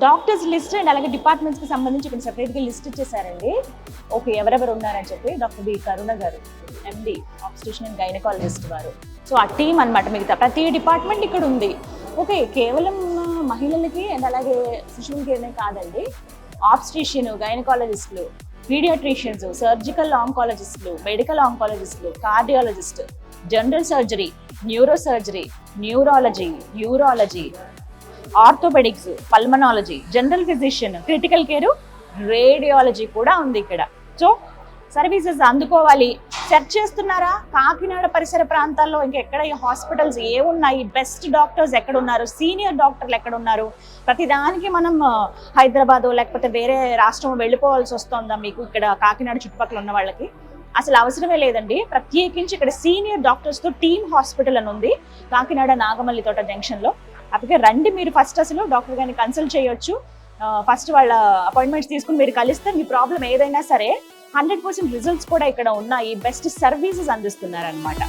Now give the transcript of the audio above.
Doctors list and అలాగే డిపార్ట్మెంట్స్కి సంబంధించి ఇక్కడ సెపరేట్గా లిస్ట్ ఇచ్చేసారండి. ఓకే, ఎవరెవరు ఉన్నారని చెప్పి డాక్టర్ బి కరుణ గారు, ఎండి ఆబ్స్టిషన్ అండ్ గైనకాలజిస్ట్ వారు. సో ఆ టీం అనమాట. మిగతా ప్రతి డిపార్ట్మెంట్ ఇక్కడ ఉంది. ఓకే, కేవలం మహిళలకి అండ్ అలాగే శిశువులకి కాదండి, ఆబ్స్టిషన్, గైనకాలజిస్టులు, పీడియాట్రిషియన్స్, సర్జికల్ ఆంకాలజిస్టులు, మెడికల్ ఆంకాలజిస్టులు, cardiologist, general surgery, neuro surgery, neurology, urology, orthopaedics, pulmonology, general physician, critical care, radiology కూడా ఉంది ఇక్కడ. So services అందుకోవాలి. సెర్చ్ చేస్తున్నారా? కాకినాడ పరిసర ప్రాంతాల్లో ఇంకెక్కడ ఈ హాస్పిటల్స్ ఏమున్నాయి, బెస్ట్ డాక్టర్స్ ఎక్కడ ఉన్నారు, సీనియర్ డాక్టర్లు ఎక్కడ ఉన్నారు, ప్రతిదానికి మనం హైదరాబాద్ లేకపోతే వేరే రాష్ట్రం వెళ్ళిపోవాల్సి వస్తుందా మీకు ఇక్కడ కాకినాడ చుట్టుపక్కల ఉన్న వాళ్ళకి? అసలు అవసరమే లేదండి. ప్రత్యేకించి ఇక్కడ సీనియర్ డాక్టర్స్తో టీమ్ హాస్పిటల్ అని ఉంది కాకినాడ నాగమల్లి తోట జంక్షన్లో. అప్పటికే రండి, మీరు ఫస్ట్ అసలు డాక్టర్ గారిని కన్సల్ట్ చేయొచ్చు. ఫస్ట్ వాళ్ళ అపాయింట్మెంట్స్ తీసుకుని మీరు కలిస్తే మీ ప్రాబ్లం ఏదైనా సరే 100% రిజల్ట్స్ కూడా ఇక్కడ ఉన్నాయి. Best services అందిస్తున్నారనమాట.